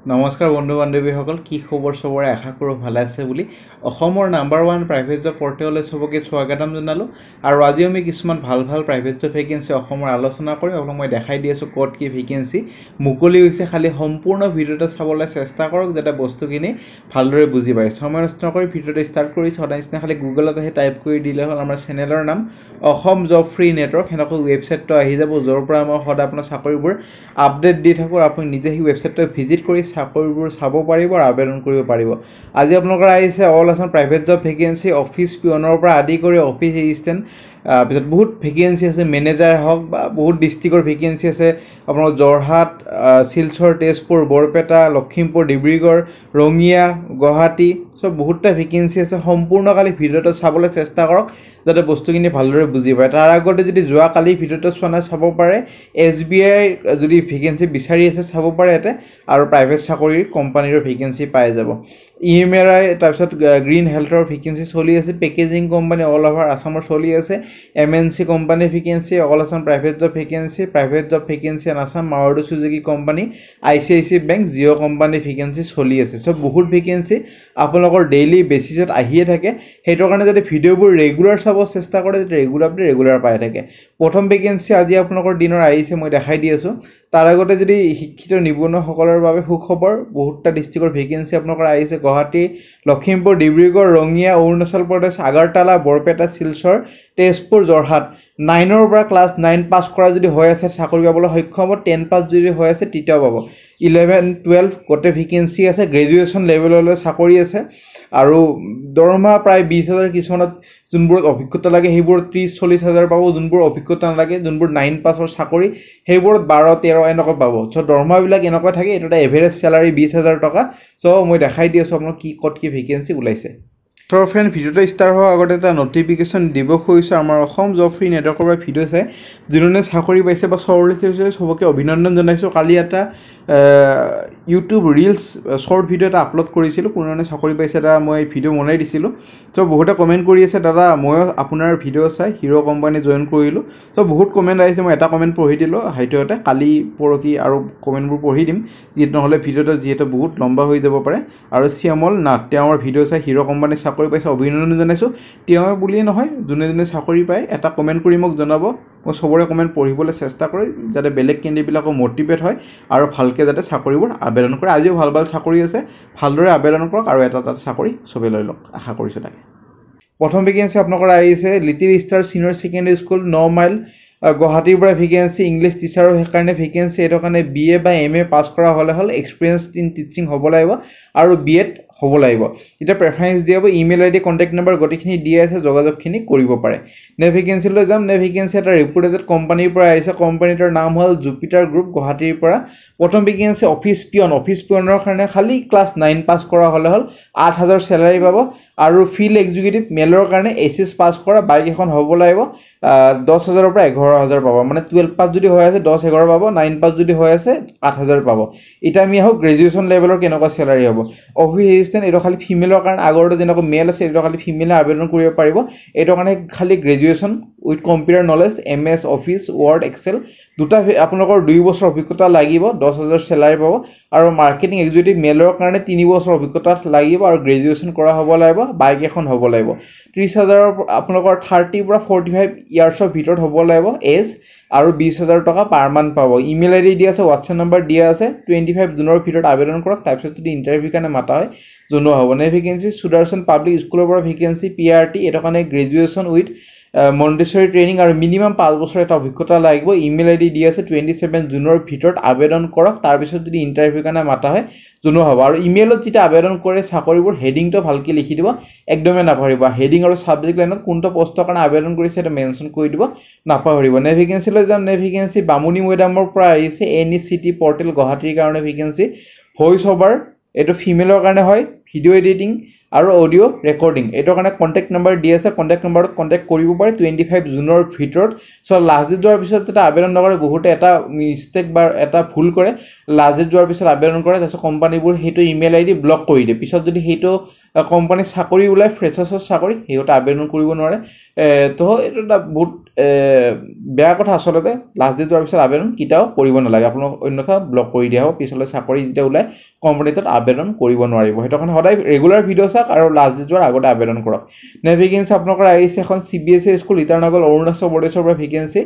নমস্কাৰ বন্ধু বান্ধৱীসকল কি খবৰ সবৰে আশা কৰোঁ ভালে আছে বুলি অসমৰ নাম্বাৰ 1 প্ৰাইভেট জব পৰ্টেললৈ সবকে স্বাগতম জনালোঁ আৰু আজি আমি কিছুমান ভাল প্ৰাইভেট জব ভেকেন্সি অসমৰ আলোচনা কৰি আপোনাক মই দেখাই দি আছোঁ ক'ত কি ভেকেন্সি মুকলি হৈছে খালি সম্পূৰ্ণ ভিডিঅ'টো চাবলৈ চেষ্টা কৰক যাতে বস্তুখিনি ভালদৰে বুজি পায় সময় নষ্ট কৰি ভিডিঅ'টো ষ্টাৰ্ট কৰি সদায় নিচিনা খালি গুগলত আহি টাইপ কৰি দিলে হ'ল আমাৰ চেনেলৰ নাম অসম জব ফ্ৰী নেটৱৰ্ক হেনকৈ ৱেবছাইটটো আহি যাব য'ৰ পৰা মই সদায় আপোনাৰ চাকৰিবোৰ আপডেট দি থাকোঁ আপুনি নিজে সেই ৱেবছাইটটো ভিজিট কৰি চাকৰিবোৰ চাব পাৰিব আৰু আবেদন কৰিব পাৰিব আজি আপোনালোকৰ আহিছে all Assam private job vacancy office পিয়নৰ পৰা আদি কৰি অফিচ এচিষ্টেণ্ট পিছত বহুত ভেকেন্সি আছে মেনেজাৰ হওক বা বহুত ডিষ্ট্ৰিক্টৰ ভেকেন্সি আছে আপোনাৰ যোৰহাট শিলচৰ তেজপুৰ বৰপেটা লখিমপুৰ ডিব্ৰুগড় ৰঙিয়া গুৱাহাটী সব বহুতটা ভেকেন্সি আছে সম্পূৰ্ণ কালি ভিডিঅ'টো চাবলৈ চেষ্টা কৰক যাতে বস্তুখিনি ভালদৰে বুজি পায় তাৰ আগতে যদি যোৱা কালি ভিডিঅ'টো চোৱা নাই চাব পাৰে SBI যদি ভেকেন্সি বিচাৰি আছে চাব পাৰে এতে আৰু প্ৰাইভেট চাকৰিৰ কোম্পানীৰ ভেকেন্সি পাই যাব EMRI তাৰপিছত গ্ৰীণ হেল্থৰ ভেকেন্সি চলি আছে পেকেজিং কোম্পানী অল ওভাৰ আসামৰ চলি আছে MNC company vacancy all Assam private job vacancy in Assam Maruti Suzuki company ICICI bank Jio' company vacancy চলি আছে সব বহুত ভেকেন্সি আপোনালোকৰ ডেইলি বেচিছত আহিয়ে থাকে হেইটোৰ কাৰণে যদি ভিডিঅ'বোৰ ৰেগুলাৰ চাব চেষ্টা কৰে ৰেগুলাৰ পাই থাকে প্ৰথম ভেকেন্সি আজি আপোনালোকৰ দিনৰ আহিছে মই দেখাই দি আছো তাৰ আগতে যদি শিক্ষিত নিবনুৱাসকলৰ বাবে সুখবৰ বহুতটা ডিস্ট্ৰিক্টৰ ভেকেন্সি আপোনালোকৰ আহিছে গুৱাহাটী লখিমপুৰ ডিব্ৰুগড় ৰঙিয়া অৰুণাচল প্ৰদেশ আগৰতলা বৰপেটা শিলচৰ তেজপুৰ যোৰহাট 9ৰ পৰা ক্লাছ 9 পাস কৰা যদি হৈ আছে চাকৰি পাবলৈ সক্ষম 10 পাস যদি হৈ আছে তিতাও পাব 11 12 গোটে ভেকেন্সি আছে গ্ৰেজুৱেচন লেভেললৈ চাকৰি আছে আৰু দৰমহা প্ৰায় 20000 কিছুমানত যোনবোৰ অভিজ্ঞতা লাগে সেইবোৰ 30-40 পাব যোনবোৰ অভিজ্ঞতা নালাগে যোনবোৰ 9 পাছৰ চাকৰি সেইবোৰ 12-13 এনেকৈ পাব সো দৰমহাবিলাক এনেকৈ থাকে এটা এভাৰেজ স্যালাৰি 20000 টকা সো মই দেখাই দি আছো আপোনাক কি ক'ত কি ভেকেন্সি ওলাইছে So friend ভিডিওটো ষ্টাৰ্ট হোৱাৰ আগতে এটা নটিফিকেশন দিব খুজিছো আমাৰ অসম জব ফ্ৰী নেটৱৰ্কৰ পৰা ভিডিও চাই যিজনে চাকৰি পাইছে বা চৰলিষ্ট হৈছে সবকে অভিনন্দন জনাইছো কালি এটা ইউটিউব ৰিলস শৰ্ট ভিডিও এটা আপলোড কৰিছিলো কোননে চাকৰি পাইছে এটা মই ভিডিও বনাই দিছিলো সো বহুতে কমেন্ট কৰি আছে দাদা মই আপোনাৰ ভিডিও চাই হিৰো কোম্পানী জয়েন কৰিলো সো বহুত কমেন্ট আহিছে মই এটা কমেন্ট পঢ়ি দিলো হাইটোতে কালি পৰকি আৰু কমেন্টবোৰ পঢ়ি দিম যেত নহলে ভিডিওটো যেটো বহুত লম্বা হৈ যাব পাৰে আৰু শ্যামল নাথ তেওঁৰ ভিডিও চাই হিৰো কোম্পানী চাকৰি পাইছে অভিনন্দন জনাইছো তেওঁ বুলি নহয় জুনে চাকৰি পায় এটা কমেন্ট কৰি মোক জনাব মই সবৰে কমেন্ট পঢ়িবলৈ চেষ্টা কৰি যাতে বেলেগ কেণ্ডিডেটবিলাকো মোটিভেট হয় আৰু ভালকে যাতে চাকৰিবোৰ আবেদন কৰে আজিও ভাল চাকৰি আছে ভালদৰে আবেদন কৰক আৰু এটা চাকৰি সবে লৈ লওক আশা কৰিছো তাকে প্ৰথম ভেকেন্সি আপোনালোকৰ আহিছে little star senior secondary school 9 mile গুৱাহাটীৰ পৰা ভেকেন্সি ইংলিছ টিচাৰৰ কাৰণে ভেকেন্সি এটো কাৰণে BA বা MA পাস কৰা হলে এক্সপেৰিয়েন্স ইন টিচিং হ'ব লাগিব আৰু B.Ed হ'ব লাগিব এটা প্ৰেফাৰেন্স দিয়াব ইমেইল আইডি কন্টাক্ট নম্বৰ গটিখিনি দিয়া আছে যোগাযোগখিনি কৰিব পাৰে নে ভেকেন্সি লৈ যাম নে ভেকেন্সি এটা ৰেপুটেড কোম্পানীৰ পৰা আহিছে কোম্পানীটোৰ নাম হ'ল জুপিটাৰ গ্ৰুপ গুৱাহাটীৰ পৰা প্ৰথম ভেকেন্সি অফিচ পিয়নৰ কাৰণে খালি ক্লাছ 9 পাস কৰা হলে হ'ল 8000 স্যালাৰি পাব আৰু ফিল্ড এক্সিকিউটিভ মেলৰ কাৰণে এসএস পাস কৰা বাইক এখন হ'ব লাগিব 10000 পৰা 11000 পাব মানে 12 পাস যদি হৈ আছে 10 11 পাব 9 পাস যদি হৈ আছে 8000 পাব এটা আমি আহো গ্ৰেজুৱেচন লেভেলৰ কেনেকুৱা স্যালাৰি হ'ব অফিচ এচিষ্টেণ্ট এটো খালি ফিমেলৰ কাৰণে আগৰটো যেনেকৈ মেল আছে এটো খালি ফিমেলে আবেদন কৰিব পাৰিব এটো কাৰণে খালি graduation with computer knowledge MS office word excel দুটা আপোনালোকৰ 2 বছৰ অভিজ্ঞতা লাগিব 10000 স্যালাৰি পাব আৰু মাৰ্কেটিং এক্সিকিউটিভ মেলৰ কাৰণে 3 বছৰ অভিজ্ঞতা লাগিব আৰু গ্ৰেজুৱেচন কৰা হ'ব লাগিব বাইক এখন হ'ব লাগিব 30000 আপোনালোকৰ 30 পৰা 45 ইয়াৰ্ছৰ ভিতৰত হ'ব লাগিব এজ আৰু 20000 টকা পাৰ মান পাব ইমেইল আইডি দিয়া আছে WhatsApp নম্বৰ দিয়া আছে 25 জুনৰ ভিতৰত আবেদন কৰক তাৰপিছত যদি ইন্টাৰভিউ কাৰণে মাতা হয় জনোৱা হ'ব নে ভেকেন্সি সুদৰ্শন পাব্লিক স্কুলৰ পৰা ভেকেন্সি PRT এটো কাৰণে গ্ৰেজুৱেচন উইথ মন্টেছৰী ট্ৰেইনিং আৰু মিনিমাম 5 বছৰ এটা অভিজ্ঞতা লাগিব ইমেইল আইডি দিয়া আছে 27 জুনৰ ভিতৰত আবেদন কৰক তাৰপিছত যদি ইন্টাৰভিউ কাৰণে মাতা হয় জনোৱা হ'ব আৰু ইমেইলত যেটা আবেদন কৰে চাকৰিবোৰ হেডিংটো ভালকৈ লিখি দিব একদমে নাপাহৰিব হেডিং আৰু সাবজেক্ট লাইনত কোনটো পোষ্টৰ কাৰণে আবেদন কৰিছে এটা মেনশন কৰি দিব নাপাহৰিব নে ভেকেন্সি লৈ যাম নে ভেকেন্সি বামুনি মৈদামৰ পৰা আহিছে NECT পৰ্টেল গুৱাহাটীৰ কাৰণে ভেকেন্সি ভয়েস ওভাৰ এটো ফিমেলৰ কাৰণে হয় ভিডিও এডিটিং আৰু অডিও ৰেকৰ্ডিং এটো কাৰণে কন্টাক্ট নম্বৰ দি আছে কন্টাক্ট নম্বৰত কন্টাক্ট কৰিব পাৰে 25 জুনৰ ভিতৰত সো লাষ্ট ডেট যোৱাৰ পিছত এটা আবেদন নকৰে বহুতে এটা মিস্টেক বা এটা ভুল কৰে লাষ্ট ডেট যোৱাৰ পিছত আবেদন কৰে তাৰপিছত কোম্পানীবোৰ হেটো ইমেইল আইডি ব্লক কৰি দিয়ে পিছত যদি হেটো কোম্পানী চাকৰি উলাই ফ্ৰেছাৰ্ছৰ চাকৰি হেটো আবেদন কৰিব নোৱাৰে তো এটা বহুত বেয়া কথা আসলতে লাষ্ট ডেট যোৱাৰ পিছত আবেদন কেতিয়াও কৰিব নালাগে আপোনাক অন্যথা ব্লক কৰি দিয়া হ'ব পিছলৈ চাকৰি যেতিয়া ওলাই কোম্পানীটোত আবেদন কৰিব নোৱাৰিব সেইটো কাৰণে সদায় ৰেগুলাৰ ভিডিঅ' চাওক আৰু লাষ্ট ডেট যোৱাৰ আগতে আবেদন কৰক নে ভেকেঞ্চি আপোনালোকৰ আহিছে এখন CBSE স্কুল ইটানগৰ অৰুণাচল প্ৰদেশৰ পৰা vacancy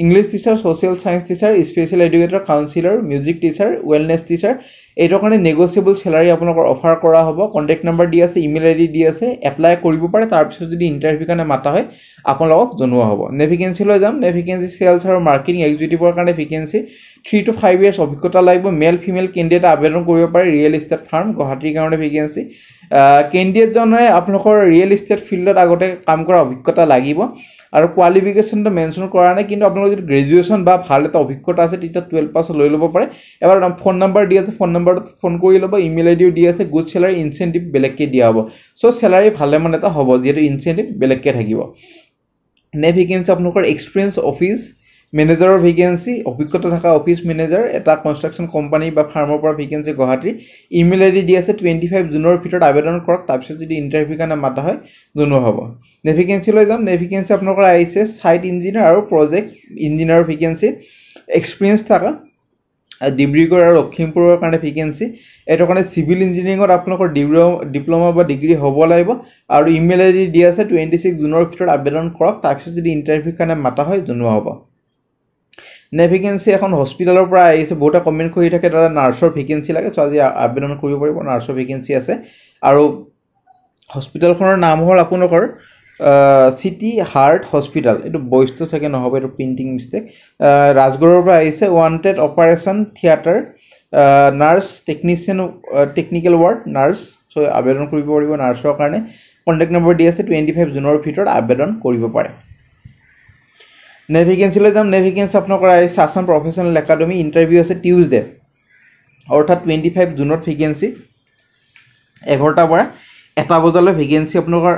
English teacher social science teacher special educator counsellor music teacher wellness teacher এইটোৰ কাৰণে নেগোচিয়েবল চেলাৰী আপোনালোকৰ অফাৰ কৰা হ'ব কণ্টেক্ট নম্বৰ দি আছে ইমেইল আইডি দি আছে এপ্লাই কৰিব পাৰে তাৰপিছত যদি ইণ্টাৰভিউ কাৰণে মাতা হয় আপোনালোকক জনোৱা হ'ব নে ভেকেঞ্চি লৈ যাম নে ভেকেঞ্চি চেলছ আৰু মাৰ্কেটিং এক্সিকিউটিভৰ কাৰণে ভেকেঞ্চি 3 to 5 ইয়াৰ্ছ অভিজ্ঞতা লাগিব মেল ফিমেল কেণ্ডিডেট আবেদন কৰিব পাৰে ৰিয়েল ইষ্টেট ফাৰ্ম গুৱাহাটীৰ কাৰণে ভেকেঞ্চি কেণ্ডিডেটজনে আপোনালোকৰ ৰিয়েল ইষ্টেট ফিল্ডত আগতে কাম কৰা অভিজ্ঞতা লাগিব আৰু কোৱালিফিকেশ্যনটো মেনশ্যন কৰা নাই কিন্তু আপোনালোকৰ যদি গ্ৰেজুৱেশ্যন বা ভাল এটা অভিজ্ঞতা আছে তেতিয়া 12 পাছ লৈ ল'ব পাৰে এবাৰ ফোন নম্বৰ দি আছে ফোন নম্বৰত ফোন কৰি ল'ব ইমেইল আইডিও দি আছে গুড চেলাৰী ইনচেন্টিভ বেলেগকৈ দিয়া হ'ব চ' চেলাৰী ভালেমান এটা হ'ব যিহেতু ইনচেন্টিভ বেলেগকৈ থাকিব নে ভেকেঞ্চি আপোনালোকৰ এক্সপিৰিয়েঞ্চ অফিচ মেনেজাৰৰ ভেকেঞ্চি অভিজ্ঞতা থকা অফিচ মেনেজাৰ এটা কনষ্ট্ৰাকশ্যন কোম্পানী বা ফাৰ্মৰ পৰা ভেকেঞ্চি গুৱাহাটীৰ ইমেইল আইডি দি আছে 25 জুনৰ ভিতৰত আবেদন কৰক তাৰপিছত যদি ইণ্টাৰভিউ কাৰণে মাতা হয় জনোৱা হ'ব নে ভেকেঞ্চি লৈ যাম নে ভেকেঞ্চি আপোনালোকৰ আহিছে ছাইট ইঞ্জিনিয়াৰ আৰু প্ৰজেক্ট ইঞ্জিনিয়াৰৰ ভেকেঞ্চি এক্সপিৰিয়েঞ্চ থকা ডিব্ৰুগড় আৰু লখিমপুৰৰ কাৰণে ভেকেঞ্চি এইটো কাৰণে চিভিল ইঞ্জিনিয়াৰিঙত আপোনালোকৰ ডিপ্ল'মা বা ডিগ্ৰী হ'ব লাগিব আৰু ইমেইল আইডি দি আছে 26 জুনৰ ভিতৰত আবেদন কৰক তাৰপিছত যদি ইণ্টাৰভিউ কাৰণে মাতা হয় জনোৱা হ'ব নে ভেকেঞ্চি এখন হস্পিটেলৰ পৰা আহিছে বহুতে কমেণ্ট কৰি থাকে দাদা নাৰ্ছৰ ভেকেঞ্চি লাগে চ' আজি আবেদন কৰিব পাৰিব নাৰ্ছৰ ভেকেঞ্চি আছে আৰু হস্পিটেলখনৰ নাম হ'ল আপোনালোকৰ চিটি হাৰ্ট হস্পিটেল এইটো বয়সটো চাগে নহ'ব এইটো প্ৰিণ্টিং মিষ্টেক ৰাজগড়ৰ পৰা আহিছে wanted operation theatre nurse technician technical ward nurse চ' আবেদন কৰিব পাৰিব নাৰ্ছৰ কাৰণে কণ্টেক্ট নম্বৰ দি আছে 25 জুনৰ ভিতৰত আবেদন কৰিব পাৰে নে ভেকেঞ্চি লৈ যাম নে ভেকেঞ্চি আপোনালোকৰ আহিছে আছাম প্ৰফেচনেল একাডেমি ইণ্টাৰভিউ আছে টিউজডে অৰ্থাৎ 25 জুনত ভেকেঞ্চি 11টাৰ পৰা 1টা বজালৈ ভেকেঞ্চি আপোনালোকৰ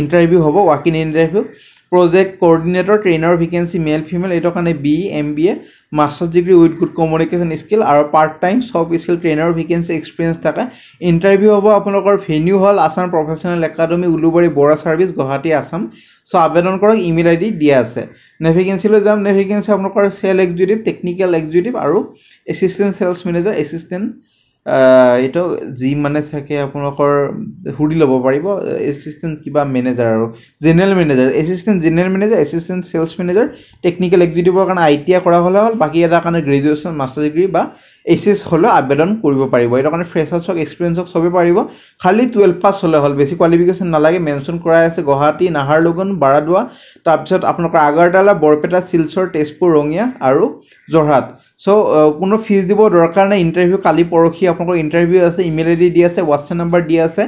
ইণ্টাৰভিউ হ'ব walk in interview project coordinator trainer vacancy male female এইটো কাৰণে BE MBA masters degree with good communication skill আৰু part time soft skill trainer vacancy experience থকা ইণ্টাৰভিউ হ'ব আপোনালোকৰ ভেনিউ হ'ল Assam professional academy Ulubari Bora service Guwahati Assam চ' আবেদন কৰক ইমেইল আইডি দিয়া আছে নে ভেকেঞ্চি লৈ যাম নে ভেকেঞ্চি আপোনালোকৰ চেল এক্সিকিউটিভ টেকনিকেল এক্সিকিউটিভ আৰু এছিষ্টেণ্ট চেলছ মেনেজাৰ এছিষ্টেণ্ট এইটো যি মানে চাগে আপোনালোকৰ সুধি ল'ব পাৰিব এছিষ্টেণ্ট কিবা মেনেজাৰ আৰু general manager assistant general manager assistant sales manager technical এক্সিকিউটিভৰ কাৰণে ITI কৰা হ'লে হ'ল বাকী এটা কাৰণে গ্ৰেজুৱেশ্যন মাষ্টাৰ ডিগ্ৰী বা HS হ'লেও আবেদন কৰিব পাৰিব এইটো কাৰণে ফ্ৰেছাৰ্ছ হওক এক্সপিৰিয়েঞ্চ হওক চবেই পাৰিব খালি 12 পাছ হ'লে হ'ল বেছি কোৱালিফিকেশ্যন নালাগে মেনশ্যন কৰাই আছে গুৱাহাটী নাহাৰলগুন বাৰাদুৱা তাৰপিছত আপোনালোকৰ আগাৰতালা বৰপেটা শিলচৰ তেজপুৰ ৰঙিয়া আৰু যোৰহাট চ' কোনো ফিজ দিব দৰকাৰ নাই ইণ্টাৰভিউ কালি পৰহি আপোনালোকৰ ইণ্টাৰভিউ আছে ইমেইল আইডি দি আছে হোৱাটছএপ নম্বৰ দি আছে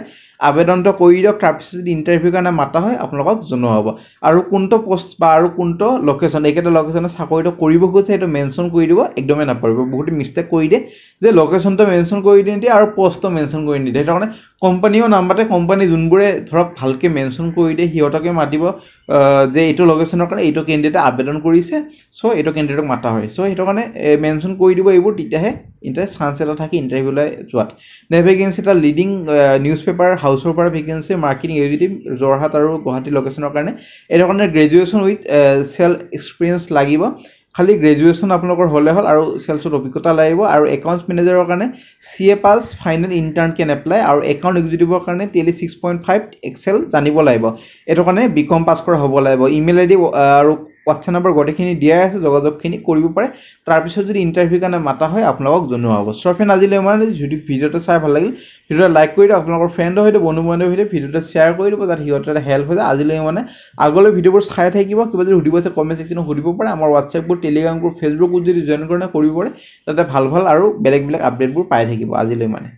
আবেদনটো কৰি দিয়ক তাৰপিছত যদি ইণ্টাৰভিউ কাৰণে মাতা হয় আপোনালোকক জনোৱা হ'ব আৰু কোনটো পোষ্ট বা আৰু কোনটো লোকেশ্যন এইকেইটা লোকেশ্যনে চাকৰিটো কৰিব খোজে সেইটো মেনশ্যন কৰি দিব একদমেই নাপাৰিব বহুতে মিষ্টেক কৰি দিয়ে যে লোকেশ্যনটো মেনশ্যন কৰি নিদিয়ে আৰু পোষ্টটো মেনশ্যন কৰি নিদিয়ে সেইটো কাৰণে কোম্পানীও নামাতে কোম্পানী যোনবোৰে ধৰক ভালকৈ মেনশ্যন কৰি দিয়ে সিহঁতকে মাতিব যে এইটো লোকেশ্যনৰ কাৰণে এইটো কেণ্ডিডেটে আবেদন কৰিছে চ' এইটো কেণ্ডিডেটক মাতা হয় চ' সেইটো কাৰণে মেনশ্যন কৰি দিব এইবোৰ তেতিয়াহে চান্স এটা থাকে ইণ্টাৰভিউলৈ যোৱাত নে ভেকেঞ্চি এটা লিডিং নিউজ পেপাৰ হাউচৰ পৰা ভেকেঞ্চি মাৰ্কেটিং এক্সিকিউটিভ যোৰহাট আৰু গুৱাহাটী লোকেশ্যনৰ কাৰণে এইটো কাৰণে গ্ৰেজুৱেশ্যন উইথ চেল এক্সপিৰিয়েঞ্চ লাগিব খালি গ্ৰেজুৱেশ্যন আপোনালোকৰ হ'লে হ'ল আৰু চেলছত অভিজ্ঞতা লাগিব আৰু একাউণ্টছ মেনেজাৰৰ কাৰণে CA পাছ ফাইনেল ইণ্টাৰ্ণ কেন এপ্লাই আৰু একাউণ্ট এক্সিকিউটিভৰ কাৰণে টেলি 6.5 এক্সেল জানিব লাগিব এইটো কাৰণে BCom পাছ কৰা হ'ব লাগিব ইমেইল আইডি আৰু হোৱাটছএপ নম্বৰ গোটেইখিনি দিয়াই আছে যোগাযোগখিনি কৰিব পাৰে তাৰপিছত যদি ইণ্টাৰভিউ কাৰণে মাতা হয় আপোনালোকক জনোৱা হ'ব চ' ফ্ৰেণ্ড আজিলৈ মানে যদি ভিডিঅ'টো চাই ভাল লাগিল ভিডিঅ'টো লাইক কৰি দিয়ক আপোনালোকৰ ফ্ৰেণ্ডৰ সৈতে বন্ধু বান্ধৱীৰ সৈতে ভিডিঅ'টো শ্বেয়াৰ কৰি দিব যাতে সিহঁতৰ এটা হেল্প হৈ যায় আজিলৈ মানে আগলৈ ভিডিঅ'বোৰ চাই থাকিব কিবা যদি সুধিব আছে কমেণ্ট ছেকশ্যনত সুধিব পাৰে আমাৰ হোৱাটছএপবোৰ টেলিগ্ৰামবোৰ ফেচবুকবোৰ যদি জইন কৰে কৰিব পাৰে তাতে ভাল ভাল আৰু বেলেগ বেলেগ আপডেটবোৰ পাই থাকিব আজিলৈ মানে